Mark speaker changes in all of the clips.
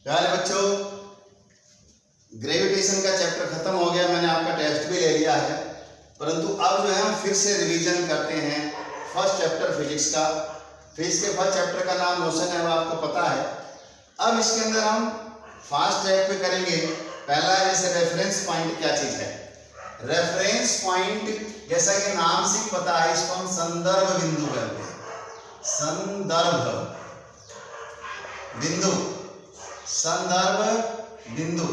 Speaker 1: प्यारे बच्चों, ग्रेविटेशन का चैप्टर खत्म हो गया, मैंने आपका टेस्ट भी ले लिया है, परंतु अब जो है हम फिर से रिवीजन करते हैं फर्स्ट चैप्टर फिजिक्स का। फिजिक्स के फर्स्ट चैप्टर का नाम मोशन है, वो आपको पता है। अब इसके अंदर हम फास्ट ट्रैक पे करेंगे। पहला है जैसे रेफरेंस पॉइंट क्या चीज है। रेफरेंस पॉइंट जैसा कि नाम से ही पता है, इसको हम संदर्भ बिंदु कहते हैं। संदर्भ बिंदु, संदर्भ बिंदु।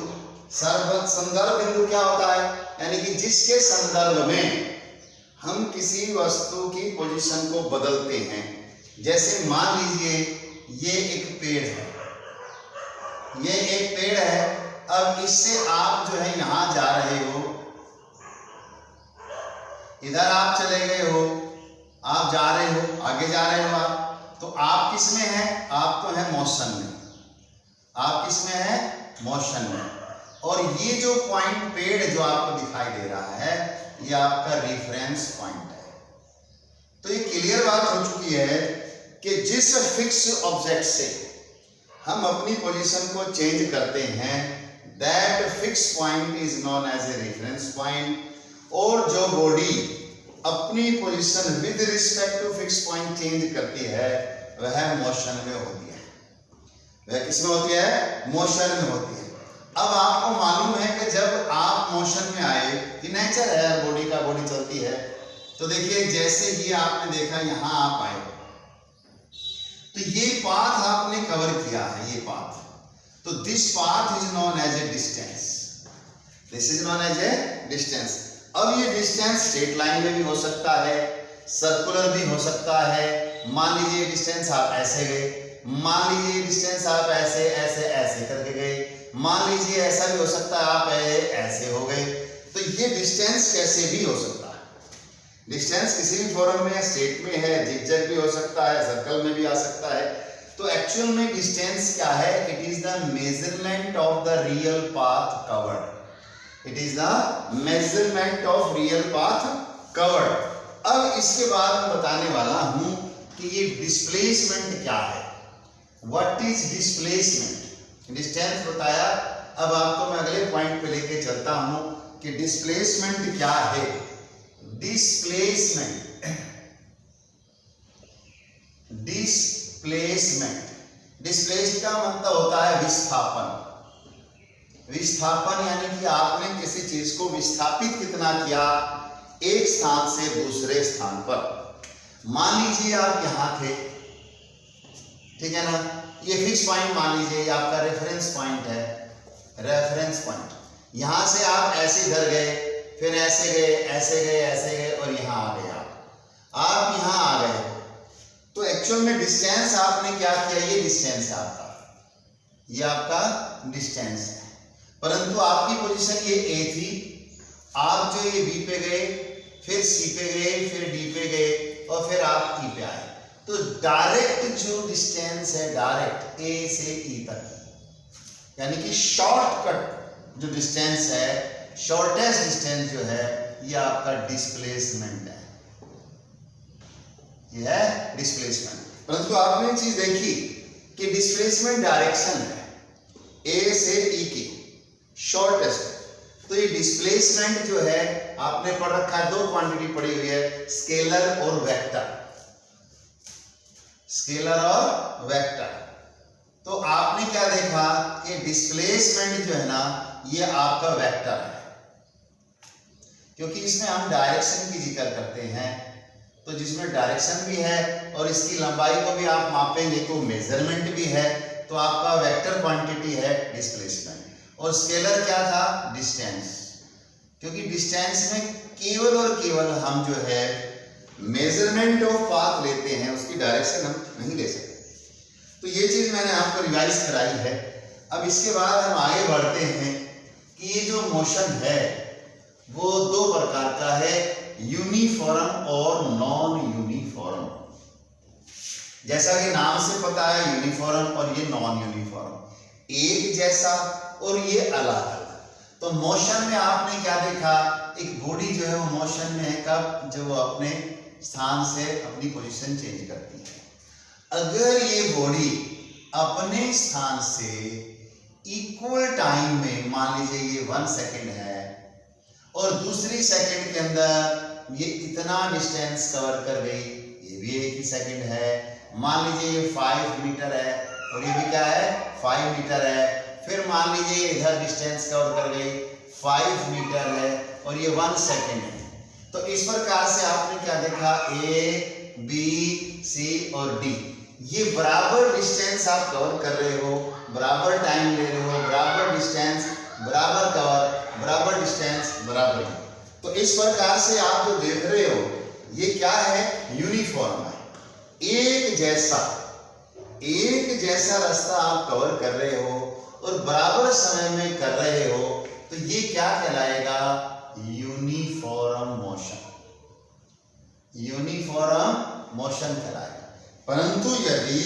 Speaker 1: संदर्भ बिंदु क्या होता है, यानी कि जिसके संदर्भ में हम किसी वस्तु की पोजीशन को बदलते हैं। जैसे मान लीजिए ये एक पेड़ है, ये एक पेड़ है। अब इससे आप जो है यहां जा रहे हो, इधर आप चले गए हो, आप जा रहे हो, आगे जा रहे हो आप, तो आप किस में हैं? आप तो है मोशन में। आप किस में है? मोशन में। और ये जो पॉइंट पेड़ जो आपको दिखाई दे रहा है, ये आपका रेफरेंस पॉइंट है। तो ये क्लियर बात हो चुकी है कि जिस फिक्स ऑब्जेक्ट से हम अपनी पोजीशन को चेंज करते हैं, that fix point is known as a reference point. और जो बॉडी अपनी position with respect to fix point change करती है, वह मोशन में होती है। वह किसमें होती है? मोशन में होती है। अब आपको मालूम है कि जब आप मोशन में आए, कि नेचर है बॉडी का, बॉडी चलती है, तो देखिए जैसे ही आपने देखा यहां आप आए, तो ये पाथ आपने कवर किया है, ये पाथ, तो this path is known as a distance. This is known as a distance. अब ये डिस्टेंस स्ट्रेट लाइन में भी हो सकता है, सर्कुलर भी हो सकता है। मान लीजिए डिस्टेंस आप ऐसे गए, मान लीजिए डिस्टेंस आप ऐसे ऐसे ऐसे करके गए, मान लीजिए ऐसा भी हो सकता है आप ऐसे हो गए। तो ये डिस्टेंस कैसे भी हो सकता है। डिस्टेंस किसी भी फॉर्म में, स्ट्रेट में है, जिगजैग भी हो सकता है, सर्कल में भी आ सकता है। तो एक्चुअल में डिस्टेंस क्या है? It is the measurement of the real path covered. It is the measurement of real path covered. अब इसके बाद मैं बताने वाला हूं कि ये डिस्प्लेसमेंट क्या है। What is displacement? डिस्टेंस बताया, अब आपको मैं अगले पॉइंट पे लेके चलता हूं कि डिस्प्लेसमेंट क्या है। डिस्प्लेसमेंट, डिस्प्लेसमेंट, डिस्प्लेस का मतलब होता है विस्थापन। विस्थापन यानी कि आपने किसी चीज को विस्थापित कितना किया एक स्थान से दूसरे स्थान पर। मान लीजिए आप यहां थे, ठीक है ना, ये फिक्स पॉइंट मान लीजिए, ये आपका रेफरेंस पॉइंट है। रेफरेंस पॉइंट, यहां से आप ऐसे इधर गए, फिर ऐसे गए, ऐसे गए, ऐसे गए, और यहां आ गए। आप यहां आ गए, तो एक्चुअल में डिस्टेंस आपने क्या किया? ये डिस्टेंस है आपका, ये आपका डिस्टेंस है। परंतु आपकी पोजीशन ये ए थी, आप जो ये बी पे गए, फिर सी पे गए, फिर डी पे गए, और फिर आप ई पे आए। तो डायरेक्ट जो डिस्टेंस है, डायरेक्ट ए से ई तक, यानी कि शॉर्टकट जो डिस्टेंस है, शॉर्टेस्ट डिस्टेंस जो है, ये आपका डिस्प्लेसमेंट है। ये है डिस्प्लेसमेंट। परंतु आपने एक चीज देखी कि डिस्प्लेसमेंट डायरेक्शन है ए से ई की, शॉर्टेस्ट। तो ये डिस्प्लेसमेंट जो है आपने पढ़ रखा है, दो क्वांटिटी पढ़ी हुई है, स्केलर और वेक्टर। स्केलर और वेक्टर। तो आपने क्या देखा कि डिस्प्लेसमेंट जो है ना, ये आपका वेक्टर है, क्योंकि इसमें हम डायरेक्शन की जिक्र करते हैं। तो जिसमें डायरेक्शन भी है और इसकी लंबाई को भी आप मापेंगे तो मेजरमेंट भी है, तो आपका वेक्टर क्वांटिटी है डिस्प्लेसमेंट। और स्केलर क्या था? डिस्टेंस। क्योंकि डिस्टेंस में केवल और केवल हम जो है मेजरमेंट ऑफ पाथ लेते हैं, उसकी डायरेक्शन हम नहीं ले सकते। तो ये चीज मैंने आपको रिवाइज कराई है। अब इसके बाद हम आगे बढ़ते हैं कि ये जो मोशन है वो दो प्रकार का है, यूनिफॉर्म और नॉन यूनिफॉर्म। जैसा कि नाम से पता है, यूनिफॉर्म और ये नॉन यूनिफॉर्म, एक जैसा और ये अलग अलग। तो मोशन में आपने क्या देखा? एक बॉडी जो है वो मोशन में है कब? जब वो अपने स्थान से अपनी पोजीशन चेंज करती है। अगर ये बॉडी अपने स्थान से इक्वल टाइम में, मान लीजिए ये 1 सेकेंड है और दूसरी सेकेंड के अंदर ये इतना डिस्टेंस कवर कर गई, ये भी एक ही सेकेंड है। मान लीजिए ये 5 मीटर है और ये भी क्या है 5 मीटर है। फिर मान लीजिए इधर डिस्टेंस कवर कर गई 5 मीटर है और ये 1 सेकेंड है। तो इस प्रकार से आपने क्या देखा, ए बी सी और डी, ये बराबर डिस्टेंस आप कवर कर रहे हो, बराबर टाइम ले रहे हो, बराबर डिस्टेंस, बराबर कवर, बराबर डिस्टेंस, बराबर। तो इस प्रकार से आप जो देख रहे हो ये क्या है, यूनिफॉर्म है, एक जैसा रास्ता आप कवर कर रहे हो और बराबर समय में कर रहे हो, तो ये क्या कहलाएगा, यूनिफॉर्म मोशन, यूनिफॉर्म मोशन कहलाएगा। परंतु यदि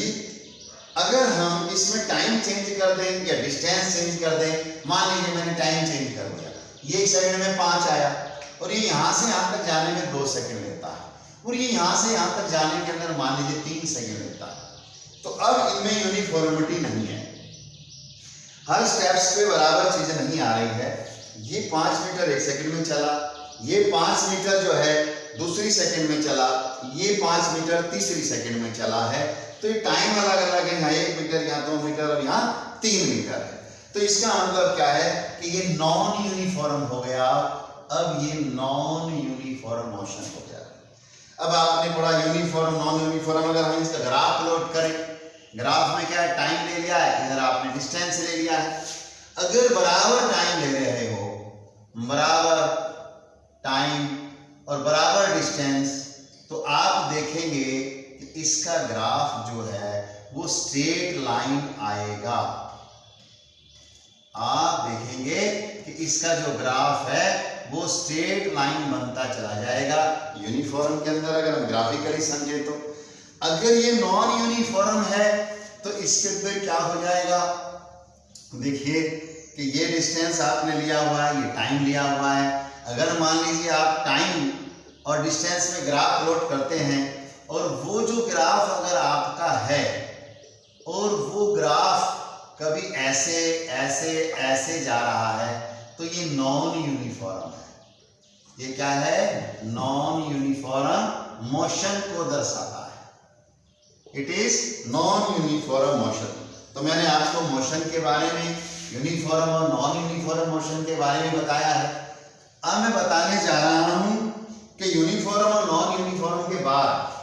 Speaker 1: अगर हम इसमें टाइम चेंज कर दें या डिस्टेंस चेंज कर दें, मान लीजिए मैंने टाइम चेंज कर दिया, ये 1 सेकंड में 5 आया और ये यहां से यहां तक जाने में 2 सेकंड लेता है और ये यहां से यहां तक जाने के अंदर मान लीजिए 3 सेकंड लेता है, तो अब इनमें यूनिफॉर्मिटी नहीं है, हर स्टेप्स पे बराबर चीजें नहीं आ रही है। ये 5 मीटर 1 सेकंड में चला, ये 5 मीटर जो है दूसरी सेकंड में चला, ये 5 मीटर तीसरी सेकंड में चला है, तो ये टाइम अलग अलग है, यहाँ 1 मीटर, यहाँ 2 मीटर और यहाँ 3 मीटर है। तो इसका मतलब क्या है कि ये नॉन यूनिफॉर्म हो गया, अब ये नॉन यूनिफॉर्म मोशन हो गया। अब आपने पढ़ा यूनिफॉर्म नॉन यूनिफॉर्म, अगर हम इसका ग्राफ प्लॉट करें, ग्राफ में क्या है, टाइम ले लिया है, इधर आपने डिस्टेंस ले लिया है। अगर बराबर टाइम ले रहे हो, बराबर टाइम और बराबर डिस्टेंस, तो आप देखेंगे कि इसका ग्राफ जो है वो स्ट्रेट लाइन आएगा। आप देखेंगे कि इसका जो ग्राफ है वो स्ट्रेट लाइन बनता चला जाएगा यूनिफॉर्म के अंदर, अगर हम ग्राफिकली समझे तो। अगर ये नॉन यूनिफॉर्म है तो इसके अंदर क्या हो जाएगा, देखिए कि ये डिस्टेंस आपने लिया हुआ है, ये टाइम लिया हुआ है। अगर मान लीजिए आप टाइम और डिस्टेंस में ग्राफ प्लॉट करते हैं और वो जो ग्राफ अगर आपका है और वो ग्राफ कभी ऐसे ऐसे ऐसे जा रहा है, तो ये नॉन यूनिफॉर्म है। ये क्या है, नॉन यूनिफॉर्म मोशन को दर्शाता है, it is non uniform motion. तो मैंने आपको मोशन के बारे में, यूनिफॉर्म और नॉन यूनिफॉर्म मोशन के बारे में बताया है। अब मैं बताने जा रहा हूं कि यूनिफॉर्म और नॉन यूनिफॉर्म के बाद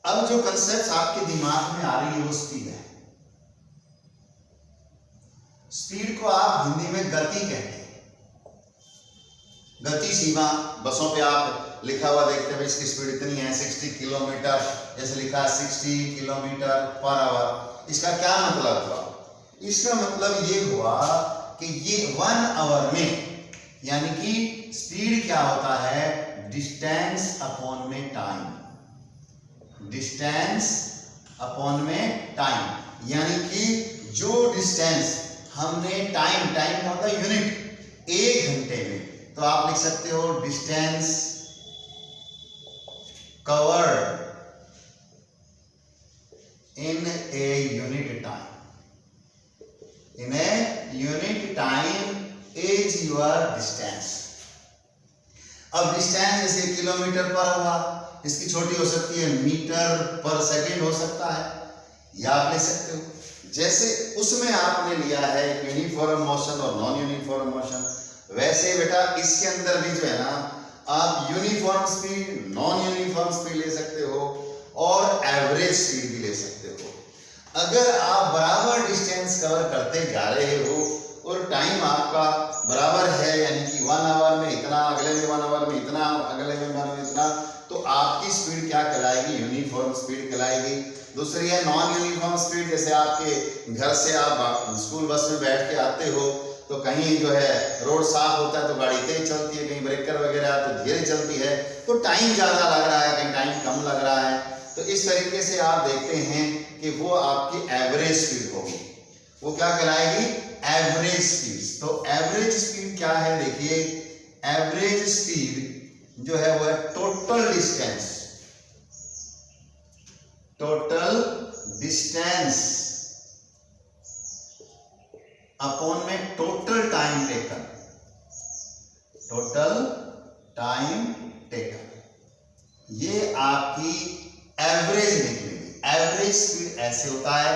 Speaker 1: अब जो कंसेप्ट आपके दिमाग में आ रही है वो स्पीड है। स्पीड को आप हिंदी में गति कहते हैं, गति सीमा। बसों पे आप लिखा हुआ देखते हैं इसकी स्पीड इतनी है 60 किलोमीटर, जैसे लिखा है 60 किलोमीटर पर आवर। इसका क्या मतलब हुआ, इसका मतलब ये हुआ कि ये 1 आवर में, यानी कि स्पीड क्या होता है, डिस्टेंस अपॉन में टाइम, डिस्टेंस अपॉन में टाइम, यानी कि जो डिस्टेंस हमने टाइम का होता है यूनिट, 1 घंटे में, तो आप लिख सकते हो distance covered in a unit time, in a unit time is your distance. अब डिस्टेंस जैसे किलोमीटर पर हुआ, इसकी छोटी हो सकती है मीटर पर सेकंड हो सकता है, या आप ले सकते हो। जैसे उसमें आपने लिया है यूनिफॉर्म मोशन और नॉन यूनिफॉर्म मोशन, वैसे बेटा इसके अंदर भी जो है ना, आप uniform speed, non uniform speed ले सकते हो और एवरेज स्पीड भी ले सकते हो। अगर आप बराबर डिस्टेंस कवर करते जा रहे हो और टाइम आपका बराबर है, यानी कि 1 आवर में इतना, अगले में 1 आवर में इतना, अगले में 1 आवर में इतना, तो आपकी स्पीड क्या कहलाएगी, यूनिफॉर्म स्पीड कहलाएगी। दूसरी है नॉन यूनिफॉर्म स्पीड, जैसे आपके घर से आप स्कूल बस में बैठ के आते हो, तो कहीं जो है रोड साफ होता है तो गाड़ी तेज चलती है, कहीं ब्रेकर वगैरह तो धीरे चलती है, तो टाइम ज़्यादा लग रहा है, कहीं टाइम कम लग रहा है। तो इस तरीके से आप देखते हैं कि वो आपकी एवरेज स्पीड होगी, वो क्या कहलाएगी, एवरेज स्पीड। तो एवरेज स्पीड क्या है, देखिए एवरेज स्पीड जो है वो है total distance, total distance upon में total time taken, total time taken, ये आपकी एवरेज निकलेगी। एवरेज स्पीड ऐसे होता है,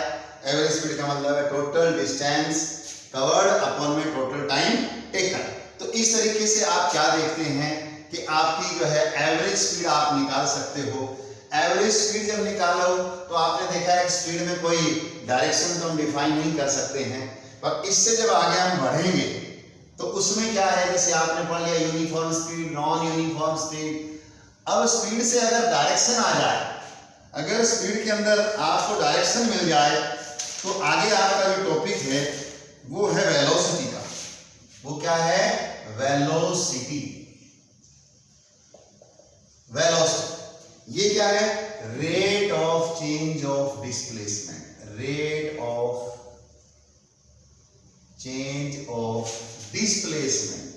Speaker 1: एवरेज स्पीड का मतलब है टोटल डिस्टेंस कवर्ड अपॉन में टोटल टाइम टेकन। तो इस तरीके से आप क्या देखते हैं कि आपकी जो है एवरेज स्पीड आप निकाल सकते हो। एवरेज स्पीड जब निकालो तो आपने देखा है स्पीड में कोई डायरेक्शन तो हम डिफाइन नहीं कर सकते हैं, पर इससे जब आगे हम बढ़ेंगे तो उसमें क्या है, जैसे आपने पढ़ लिया uniform speed, non uniform speed. अब स्पीड से अगर डायरेक्शन आ जाए, अगर स्पीड के अंदर आपको डायरेक्शन मिल जाए तो आगे आपका जो टॉपिक है वो है वेलोसिटी का। वो क्या है? वेलोसिटी। वेलोसिटी ये क्या है? Rate of change of displacement, rate of change of displacement,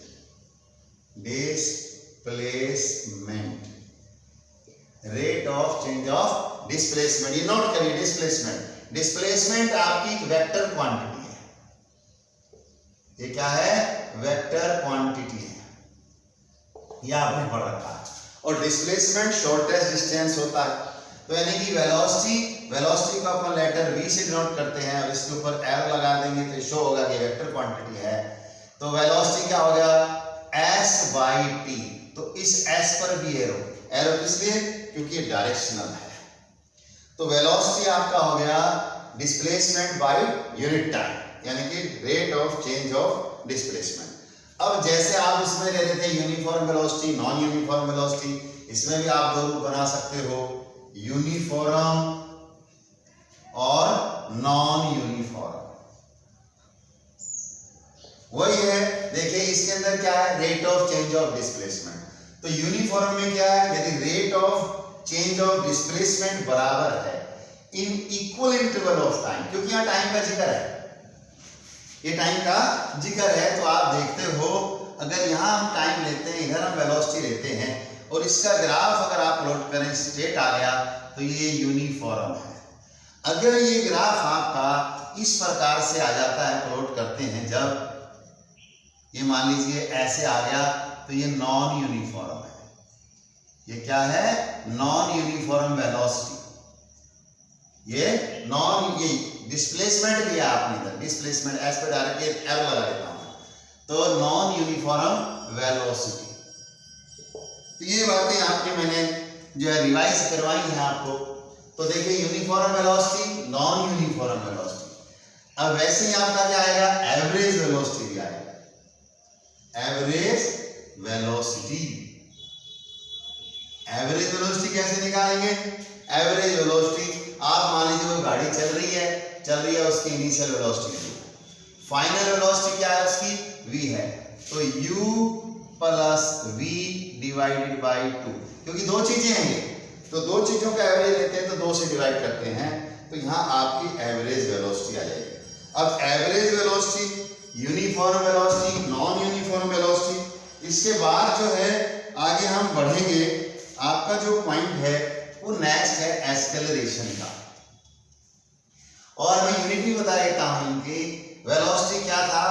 Speaker 1: displacement, rate of change of displacement. ये नोट करिए, डिस्प्लेसमेंट। डिस्प्लेसमेंट आपकी एक वेक्टर क्वांटिटी है। ये क्या है? वेक्टर क्वांटिटी है, ये आपने पढ़ रखा है। और डिस्प्लेसमेंट शॉर्टेस्ट डिस्टेंस होता है, तो यानी कि वेलोसिटी को अपन लेटर v से डिनोट करते हैं और इसके ऊपर एरो लगा देंगे तो शो होगा कि वेक्टर क्वांटिटी है। तो वेलोसिटी क्या हो गया? s by t। तो इस s पर भी एरो किस लिए? क्योंकि ये डायरेक्शनल है। तो वेलोसिटी आपका हो गया डिस्प्लेसमेंट बाय यूनिट टाइम, यानी कि rate of change of displacement. अब जैसे आप इसमें ले रहे थे uniform velocity, non uniform velocity, इसमें भी आप दो रूप बना सकते हो, यूनिफॉर्म और नॉन यूनिफॉर्म। वही है, देखिए इसके अंदर क्या है? Rate of change of displacement. तो यूनिफॉर्म में क्या है? यदि rate of change of displacement बराबर है in equal interval of time, क्योंकि यहाँ टाइम का जिक्र है, ये टाइम का जिक्र है, तो आप देखते हो अगर यहाँ हम टाइम लेते हैं, इधर हम वेलोसिटी लेते हैं और इसका ग्राफ अगर आप प्लॉट करें, स्ट्रेट आ गया तो ये यूनिफॉर्म है। अगर ये ग्राफ आपका इस प्रकार से आ जाता है, प्लॉट करते हैं जब, ये मान लीजिए ऐसे आ गया, तो ये नॉन यूनिफॉर्म है। ये क्या है? Non uniform velocity. ये डिस्प्लेसमेंट दिया आपने इधर, डिस्प्लेसमेंट एस पे डायरेक्ट एरो लगा देता हूं, तो नॉन यूनिफॉर्म वेलोसिटी। तो ये बातें आपने मैंने जो है रिवाइज करवाई हैं आपको। तो देखिए uniform velocity, non uniform velocity. अब वैसे ही आपका क्या आएगा? एवरेज वेलोसिटी भी आएगा। एवरेज वेलोसिटी, एवरेज वेलोसिटी कैसे निकालेंगे? एवरेज वेलोसिटी आप मान लीजिए वो गाड़ी चल रही है, उसकी इनिशियल वेलोसिटी, फाइनल वेलोसिटी क्या है उसकी? v है, तो u plus v divided by 2, क्योंकि दो चीजें हैं ये, तो दो चीजों का एवरेज लेते हैं तो 2 से डिवाइड करते हैं, तो यहाँ आपकी एवरेज वेलोसिटी आ जाएगी। अब average velocity, uniform velocity, non uniform velocity, इसके बाद जो है आगे हम बढ़ेंगे, आपका जो पॉइंट है वो नेक्स्ट है एक्सेलरेशन का। और मैं यूनिट भी बता देता हूं इनकी। वेलोसिटी क्या था?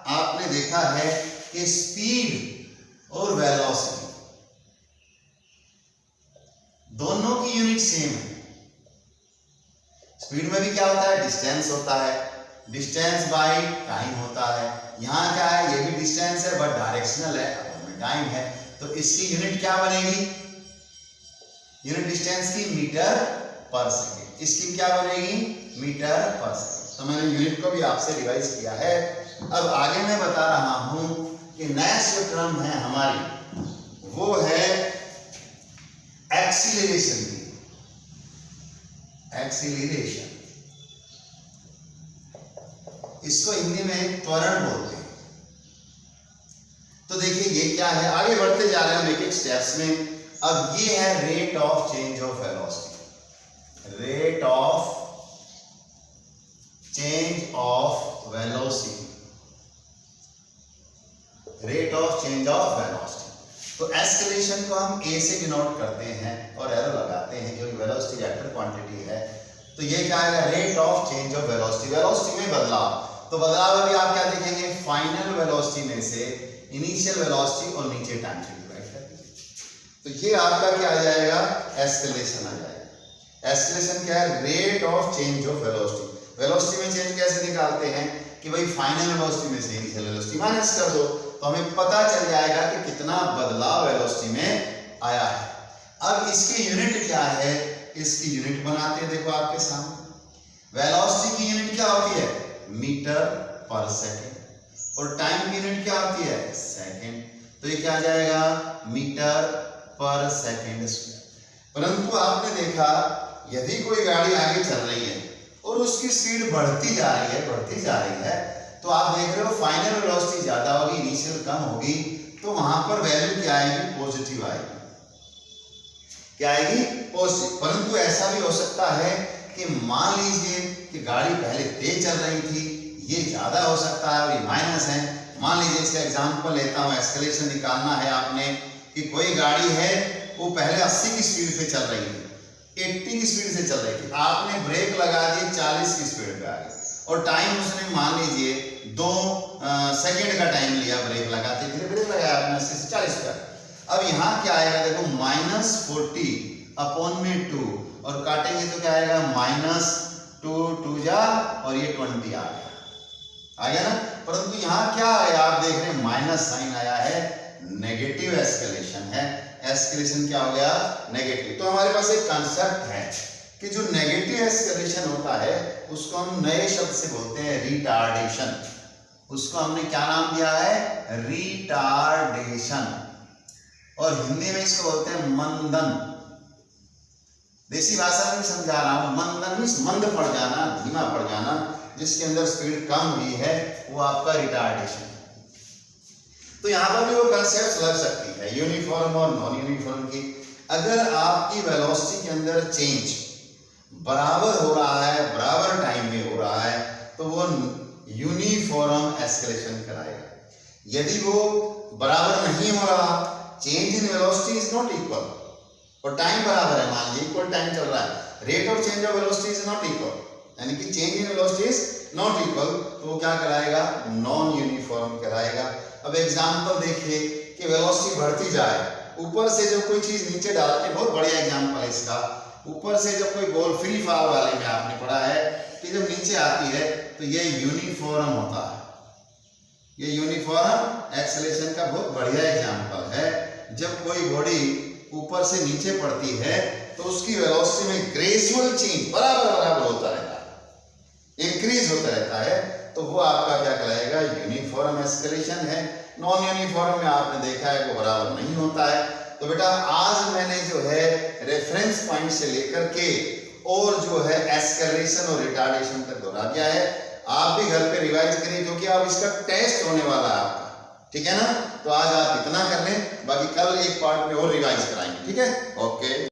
Speaker 1: आपने देखा है कि स्पीड और वेलोसिटी दोनों की यूनिट सेम है। स्पीड में भी क्या होता है? डिस्टेंस होता है, डिस्टेंस बाय टाइम होता है। यहां क्या है? ये भी डिस्टेंस है बट डायरेक्शनल है, टाइम है, तो इसकी यूनिट क्या बनेगी? यूनिट डिस्टेंस की मीटर पर सेकेंड, इसकी क्या बनेगी? मीटर पर सेकेंड। तो मैंने यूनिट को भी आपसे रिवाइज किया है। अब आगे मैं बता रहा हूं कि नेक्स्ट जो टर्म है हमारी वो है एक्सीलरेशन की। एक्सीलरेशन, इसको हिंदी में त्वरण बोलते हैं। तो देखिए ये क्या है, आगे बढ़ते जा रहे हैं एक एक स्टेप्स में। अब ये है rate of change of velocity, rate of change of velocity, rate of change of velocity. तो एस्केलेशन को हम ए से डिनोट करते हैं और एरो लगाते हैं क्योंकि वेलोसिटी वेक्टर क्वांटिटी है। तो ये क्या है? Rate of change of velocity, velocity में बदलाव। तो बदलाव अभी आप क्या देखेंगे, फाइनल वेलोसिटी में से इनिशियल वेलोसिटी और नीचे टाइम से डिवाइड कर दीजिए, तो ये आपका क्या आ जाएगा, एस्केलेशन आ जाएगा। एस्केलेशन क्या है, rate of change of velocity. Velocity में चेंज कैसे निकालते हैं कि भाई फाइनल वेलोसिटी में से इनिशियल वेलोसिटी माइनस कर दो, तो हमें पता चल जाएगा कि कितना बदलाव वेलोसिटी में आया है। अब इसकी यूनिट क्या है, इसकी यूनिट बनाते हैं, देखो आपके सामने। वेलोसिटी की यूनिट क्या होती है, मीटर पर सेकेंड, और टाइम की यूनिट क्या होती है, सेकेंड। तो ये क्या आ जाएगा, मीटर पर सेकेंड स्क्वायर। परंतु आपने देखा यदि कोई गाड़ी आगे चल रही है और उसकी स्पीड बढ़ती जा रही है, तो आप देख रहे हो फाइनल वेलोसिटी ज्यादा होगी, इनिशियल कम होगी, तो वहां पर वैल्यू क्या आएगी, पॉजिटिव आएगी। क्या आएगी, पॉजिटिव। परंतु ऐसा भी हो सकता है कि मान लीजिए कि गाड़ी पहले तेज चल रही थी, ये ज्यादा हो सकता है और ये माइनस है। मान लीजिए इसका एग्जांपल लेता हूं, एस्केलेशन निकालना है आपने कि कोई गाड़ी है वो पहले 80 की स्पीड से चल रही थी, 80 की स्पीड से चल रही थी, आपने ब्रेक लगा दी 40 की स्पीड पे आ गई, और टाइम उसने मान लीजिए 2 सेकेंड का टाइम लिया ब्रेक लगाते, फिर ब्रेक लगाया आपने 80 से 40 पर। अब यहाँ क्या आएगा, देखो -40 अपॉन में 2, और काटेंगे तो क्या आएगा, -2 2 जा, और ये 20 आ गया ना। परंतु यहाँ क्या है, आप देख रहे हैं माइनस साइन आया है, नेगेटिव एस्केलेशन है। एस्केलेशन क्या हो गया, नेगेटिव। तो हमारे पास एक कंसेप्ट है कि जो नेगेटिव एस्केलेशन होता है उसको हम नए शब्द से बोलते हैं रिटार्डेशन। उसको हमने क्या नाम दिया है, रिटार्डेशन, और हिंदी में इसको बोलते हैं मंदन। देसी भाषा में समझा रहा हूं, मंदन मींस मंद पड़ जाना, धीमा पड़ जाना, जिसके अंदर स्पीड कम हुई है, वो आपका रिटार्डेशन। तो यहां पर भी वो कंसेप्ट लग सकती है, यूनिफॉर्म और नॉन यूनिफॉर्म की। अगर आपकी वेलोसिटी के अंदर चेंज बराबर हो रहा है, बराबर टाइम में हो रहा है, तो वो यूनिफॉर्म एस्केलेशन कराएगा। यदि वो बराबर नहीं हो रहा, change in velocity is not equal, और टाइम बराबर है, मान लीजिए इक्वल टाइम चल रहा है, rate of change of velocity is not equal, यानी कि change in velocity is not equal, तो वो क्या कराएगा, नॉन यूनिफॉर्म कराएगा। अब एग्जांपल देखिए कि वेलोसिटी बढ़ती जाए, ऊपर से जब कोई चीज नीचे डालते हैं, बहुत बढ़िया एग्जांपल है इसका, ऊपर से जब कोई बॉल फ्री फॉल वाले में आपने पढ़ा है कि जब नीचे आती है तो ये यूनिफॉर्म होता है। ये यूनिफॉर्म एक्सेलेरेशन का बहुत बढ़िया एग्जांपल है। जब कोई बॉडी ऊपर से नीचे पड़ती है तो उसकी वेलोसिटी में ग्रेजुअल चेंज बराबर होता रहता है, इंक्रीज होता रहता है, तो वो आपका क्या कहलाएगा, यूनिफॉर्म एस्केलेशन है। नॉन यूनिफॉर्म में आपने देखा है वो बराबर नहीं होता है। तो बेटा आज मैंने जो है रेफरेंस पॉइंट से लेकर के और जो है एस्केलेरेशन और रिटार्डेशन तक दोहरा दिया है। आप भी घर पे रिवाइज करिए क्योंकि अब इसका टेस्ट होने वाला है आपका, ठीक है ना। तो आज आप इतना कर लें, बाकी कल एक पार्ट में और रिवाइज कराएंगे, ठीक है। ओके।